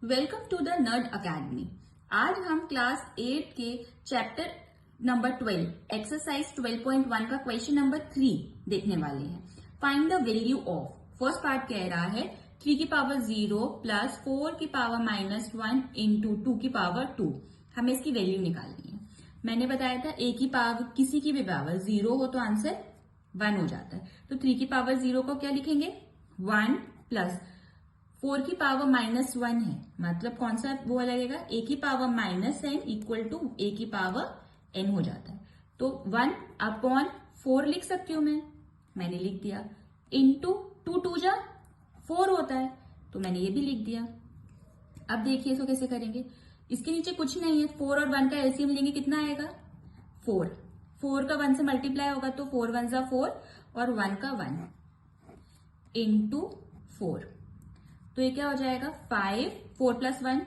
Welcome to the nerd academy. आज हम class 8 के चैप्टर नंबर 12 एक्सरसाइज 12.1 का क्वेश्चन नंबर 3 देखने वाले हैं। Find the value of. First part कह रहा है 3 की पावर 0 प्लस 4 की पावर -1 इंटू 2 की पावर 2। हमें इसकी वैल्यू निकालनी है। मैंने बताया था a की पावर किसी की भी पावर 0 हो तो आंसर 1 हो जाता है। तो 3 की पावर 0 को क्या लिखेंगे 1 प्लस 4 की पावर -1 है, मतलब कौन सा वो लगेगा a की power -n equal to a की पावर n हो जाता है। तो 1/4 लिख सकती हूं मैंने लिख दिया। इंटू 2 2 जा 4 होता है, तो मैंने ये भी लिख दिया। अब देखिए इसको कैसे करेंगे। इसके नीचे कुछ नहीं है, 4 और 1 का एलसीएम लेंगे, कितना आएगा 4। 4 का 1 से मल्टीप्लाई होगा तो 4 1 जा 4 और 1 का 1 इंटू 4। तो ये क्या हो जाएगा 5 4 प्लस 1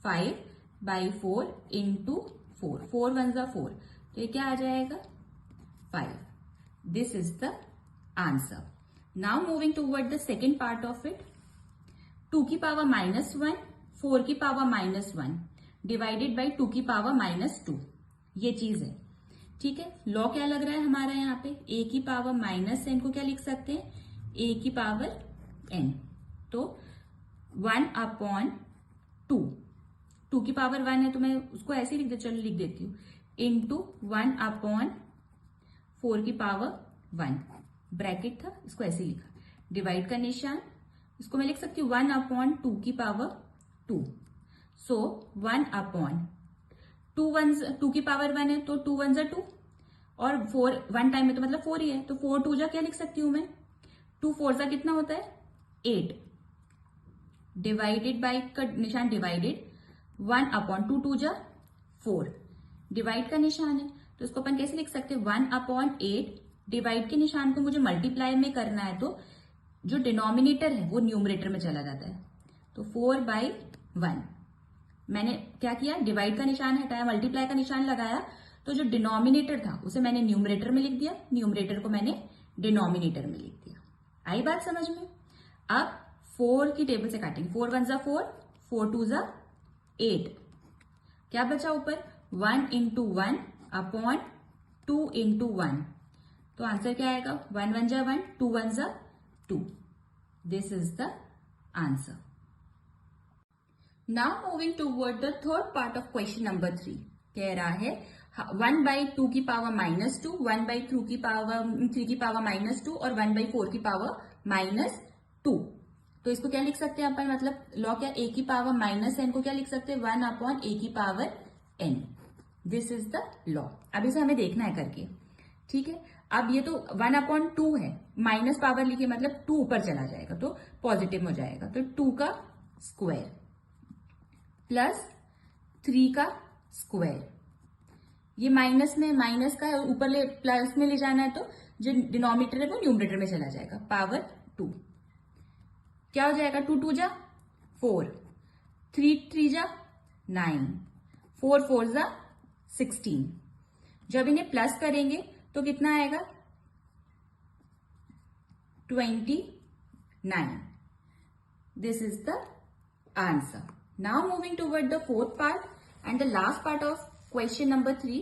5/4 इंटू 4 4 1 जा 4, तो ये क्या आ जाएगा 5। This is the answer. Now moving toward the second part of it. 2 की पावर -1 4 की पावर -1 डिवाइडेड बाई 2 की पावर -2, ये चीज है। ठीक है, लॉ क्या लग रहा है हमारा यहाँ पे a की पावर -n को क्या लिख सकते हैं a की पावर n। तो 1/2 2 की पावर 1 है तो मैं उसको ऐसे ही लिख देती हूँ इंटू 1/4 की पावर 1, ब्रैकेट था इसको ऐसे ही लिखा, डिवाइड का निशान, इसको मैं लिख सकती हूँ 1/2 की पावर 2। सो 1/2 की पावर 1 है तो 2 1 जा 2 और 4 1 टाइम में तो मतलब 4 ही है, तो 4 2 जा क्या लिख सकती हूँ मैं 2 4 जा कितना होता है 8, डिवाइडेड बाई का निशान डिवाइडेड 1/2 2 जा 4, डिवाइड का निशान है तो इसको अपन कैसे लिख सकते हैं 1/8। डिवाइड के निशान को मुझे मल्टीप्लाई में करना है तो जो डिनोमिनेटर है वो न्यूमरेटर में चला जाता है, तो 4/1। मैंने क्या किया डिवाइड का निशान हटाया, मल्टीप्लाई का निशान लगाया, तो जो डिनोमिनेटर था उसे मैंने न्यूमरेटर में लिख दिया, न्यूमरेटर को मैंने डिनोमिनेटर में लिख दिया। आई बात समझ में। अब 4 की टेबल से काटेंगे, 4 1 जा 4 4 2 जा 8, क्या बचा ऊपर 1 इंटू 1/2 इंटू 1, तो आंसर क्या आएगा 1 1 जा 1 2 1 जा 2। This is the answer. Now moving toward the third part of question number 3। कह रहा है 1/2 की पावर -2 1/3 की पावर -2 और 1/4 की पावर -2। तो इसको क्या लिख सकते हैं अपन, मतलब लॉ क्या a की पावर -n को क्या लिख सकते हैं 1/a की power n। This is the law. अब इसे हमें देखना है करके। ठीक है, अब ये तो 1/2 है, माइनस पावर लिखिए मतलब 2 ऊपर चला जाएगा तो पॉजिटिव हो जाएगा, तो 2 का स्क्वायर प्लस 3 का स्क्वायर, ये माइनस में माइनस का ऊपर ले प्लस में ले जाना है तो जो डिनोमिनेटर है वो न्यूमरेटर में चला जाएगा, पावर 2 क्या हो जाएगा 2 2 जा 4 3 3 जा 9 4 4 जा 16। जब इन्हें प्लस करेंगे तो कितना आएगा 29। This is the answer. Now moving toward the fourth part and the last part of question number 3।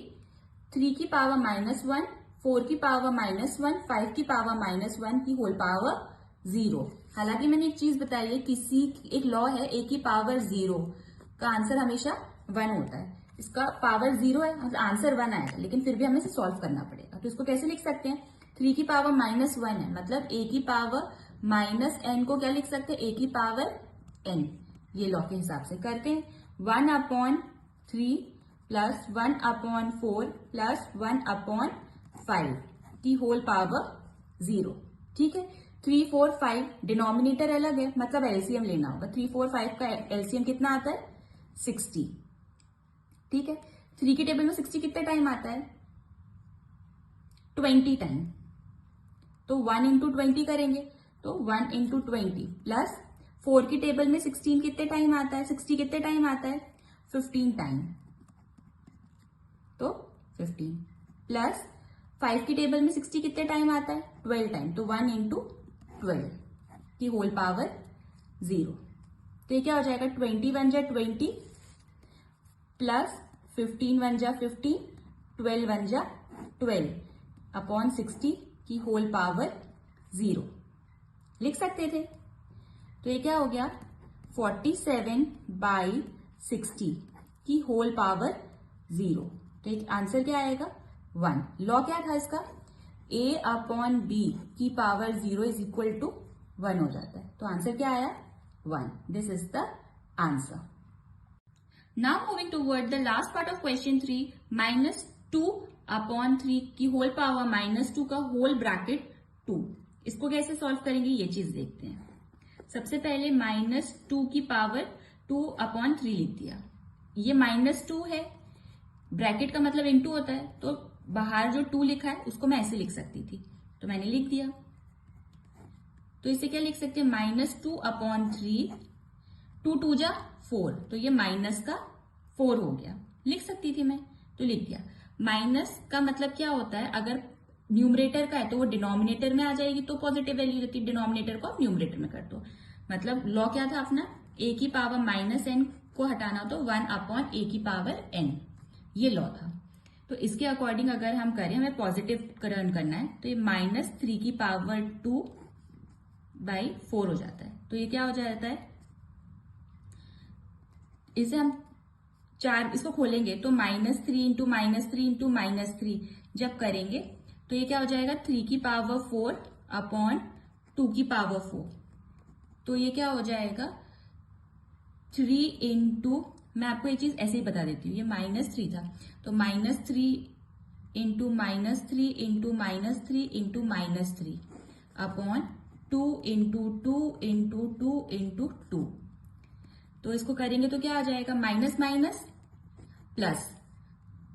3 की पावर -1 4 की पावर -1 5 की पावर -1 की होल पावर 0। हालांकि मैंने एक चीज बताई है, किसी एक लॉ है a की पावर 0 का आंसर हमेशा 1 होता है। इसका पावर 0 है, मतलब आंसर 1 आएगा, लेकिन फिर भी हमें इसे सॉल्व करना पड़ेगा। तो इसको कैसे लिख सकते हैं 3 की पावर -1 है, मतलब a की पावर -n को क्या लिख सकते हैं a की पावर n। ये लॉ के हिसाब से करते हैं 1/3 प्लस 1/4 प्लस 1/5 की होल पावर 0। ठीक है, 3 4 5 डिनोमिनेटर अलग है, मतलब एलसीएम लेना होगा। 3 4 5 का एलसीएम कितना आता है 60। ठीक है, 3 की टेबल में 60 कितने टाइम आता है 20 टाइम, तो 1 इंटू 20 करेंगे तो 1 इंटू 20 प्लस 4 की टेबल में 16 कितने टाइम आता है 60 कितने टाइम आता है 15 टाइम, तो 15 प्लस 5 की टेबल में 60 कितने टाइम आता है 12 टाइम, तो 1 इंटू 12 की होल पावर 0। तो ये क्या हो जाएगा, 20 1 जा 20 प्लस 15 1 जा 15, 12 1 जा 12 अपॉन 60 की होल पावर 0 लिख सकते थे। तो ये क्या हो गया, 47/60 की होल पावर 0। तो एक आंसर क्या आएगा, 1। लॉ क्या था इसका, a अपॉन b की पावर 0 इज इक्वल टू 1 हो जाता है। तो आंसर क्या आया, 1। This is the answer. Now moving toward the last part of question 3, -2 upon 3 की होल पावर -2 का होल ब्रैकेट 2। इसको कैसे सॉल्व करेंगे ये चीज देखते हैं। सबसे पहले -2 की पावर 2 अपॉन 3 लिख दिया। ये -2 है, ब्रैकेट का मतलब इनटू होता है, तो बाहर जो 2 लिखा है उसको मैं ऐसे लिख सकती थी, तो मैंने लिख दिया। तो इसे क्या लिख सकते हैं, -2 अपॉन 3, 2 2 जा 4, तो ये माइनस का 4 हो गया, लिख सकती थी मैं, तो लिख दिया। माइनस का मतलब क्या होता है, अगर न्यूमरेटर का है तो वो डिनोमिनेटर में आ जाएगी, तो पॉजिटिव वैल्यू रहती है, डिनोमिनेटर को आप न्यूमरेटर में कर दो। मतलब लॉ क्या था अपना, a की पावर -n को हटाना तो 1 अपॉन a की पावर n, ये लॉ था। तो इसके अकॉर्डिंग अगर हम करें, हमें पॉजिटिव टर्न करना है, तो ये -3 की पावर 2/4 हो जाता है। तो ये क्या हो जाता है, इसे हम इसको खोलेंगे तो -3 इंटू -3 इंटू -3 जब करेंगे तो ये क्या हो जाएगा, 3 की पावर 4 अपॉन 2 की पावर 4। तो ये क्या हो जाएगा, 3 इंटू, मैं आपको ये चीज ऐसे ही बता देती हूँ, ये -3 था, तो -3 into -3 into -3 into -3 upon 2 into 2 into 2 into 2। तो इसको करेंगे तो क्या आ जाएगा, minus minus plus,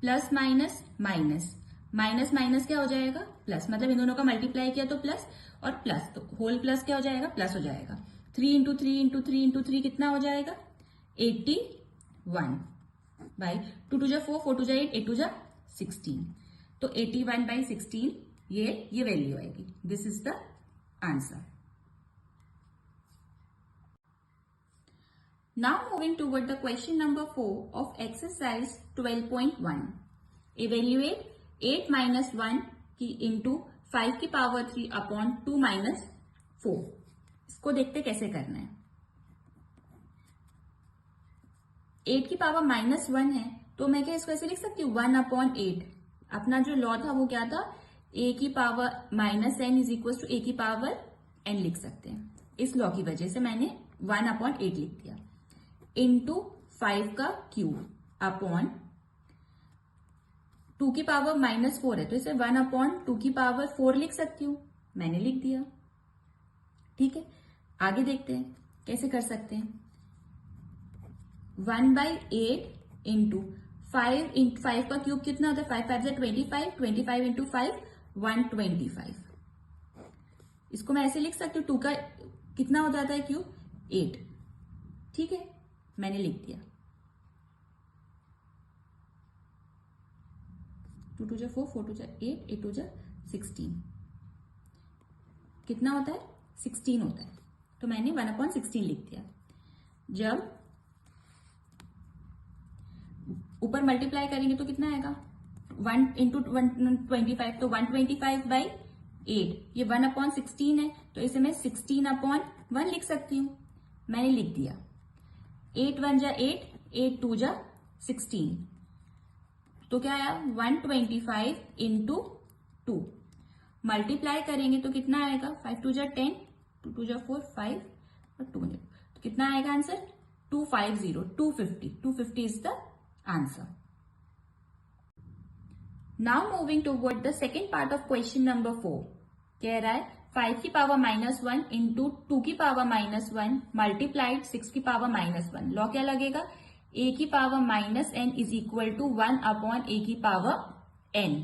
plus minus minus, minus minus क्या हो जाएगा, प्लस, मतलब इन दोनों का मल्टीप्लाई किया तो प्लस, और प्लस तो होल प्लस क्या हो जाएगा, प्लस हो जाएगा। 3 इंटू 3 इंटू 3 इंटू 3 कितना हो जाएगा, 81/2 2 जा 4, 4 2 जा 8, 8 2 जा 16। तो 81/16 ये वैल्यू आएगी। This is the answer. Now moving toward the question number 4 of exercise 12.1. Evaluate 8 minus 1 की into 5 की पावर 3 upon 2 minus 4. इसको देखते कैसे करना है। 8 की पावर -1 है, तो मैं क्या इसको ऐसे लिख सकती हूँ, 1/8। अपना जो लॉ था वो क्या था, a की power -n is equal to a की पावर n लिख सकते हैं। इस लॉ की वजह से मैंने 1/8 लिख दिया, इंटू 5 का क्यूब अपॉन 2 की पावर -4 है, तो इसे 1/2 की पावर 4 लिख सकती हूं, मैंने लिख दिया। ठीक है, आगे देखते हैं कैसे कर सकते हैं। 1/8 इंटू 5 का क्यूब कितना होता है, 5 5 से 25, 25 इंटू 5 125। इसको मैं ऐसे लिख सकती हूँ, 2 का कितना हो जाता है क्यूब, 8। ठीक है, मैंने लिख दिया। 2 2 जा 4, 4 2 जा 8, 8 2 जा 16। कितना होता है, 16 होता है, तो मैंने 1/16 लिख दिया। जब ऊपर मल्टीप्लाई करेंगे तो कितना आएगा, 1 इंटू 125, तो 125/8, ये 1/16 है, तो इसे मैं 16/1 लिख सकती हूँ, मैंने लिख दिया। 8 1 जा 8, 8 2 जा 16, तो क्या आया, 125 इंटू 2। मल्टीप्लाई करेंगे तो कितना आएगा, 5 2 जा 10, 2 2 जा 4, 5 और 2, तो कितना आएगा answer, 250, 250 is the answer. Now moving toward the second part of question number 4। कह रहा है 5 की पावर -1 इंटू 2 की पावर -1 मल्टीप्लाइड 6 की पावर -1। लॉ क्या लगेगा, a की power -n is equal to 1/a की पावर n।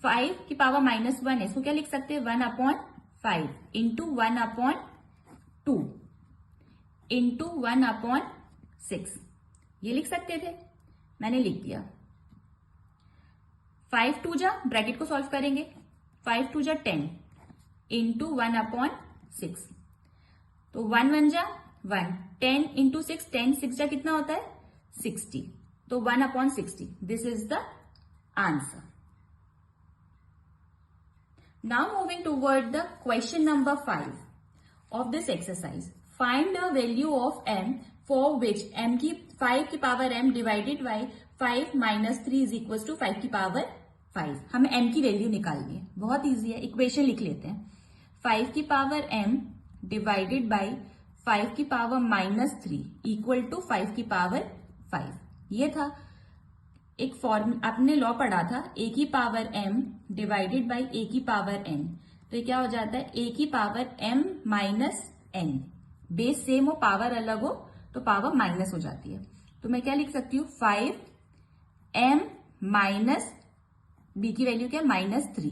5 की पावर -1 है, इसको क्या लिख सकते हैं, 1/5 इंटू 1/2 इंटू 1/6, ये लिख सकते थे, मैंने लिख दिया। 5 2 जा, ब्रैकेट को सॉल्व करेंगे, 5 2 जा 10 इंटू 1/6, तो 1 1 जा 1 10 इंटू 6 10 6 जा कितना होता है 60 तो 1/60 this is the answer. Now moving toward the question number 5 of this exercise. Find the value of m for which m की 5 की power m divided by 5 minus 3 is equals to 5 की पावर 5. हमें m की value निकालनी है. बहुत easy है. Equation लिख लेते हैं. 5 की पावर m divided by 5 की पावर minus 3 equal to 5 की पावर 5. ये था एक फॉर्म आपने लॉ पढ़ा था a की power m divided by a की पावर n. तो ये क्या हो जाता है a की power m minus n. Base same हो पावर अलग हो तो पावर माइनस हो जाती है. तो मैं क्या लिख सकती हूँ 5m माइनस b की वैल्यू क्या -3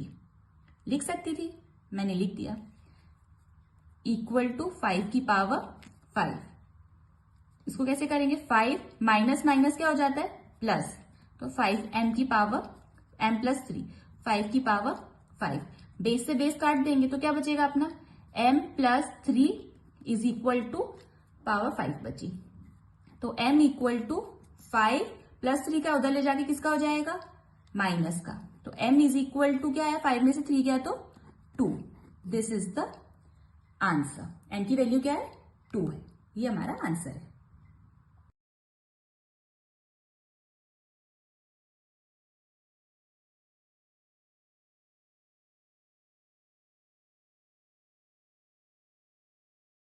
लिख सकती थी. मैंने लिख दिया इक्वल टू 5 की पावर 5. इसको कैसे करेंगे 5 माइनस माइनस क्या हो जाता है प्लस. तो 5m की पावर m प्लस 3 5 की पावर 5. बेस से बेस काट देंगे तो क्या बचेगा अपना m plus 3 is equal to power 5 बची. तो m इक्वल टू 5 प्लस 3 का उधर ले जाके किसका हो जाएगा माइनस का. तो m इज इक्वल टू क्या है 5 में से 3 गया तो 2. This is the answer. m की वैल्यू क्या है 2 है. ये हमारा आंसर है.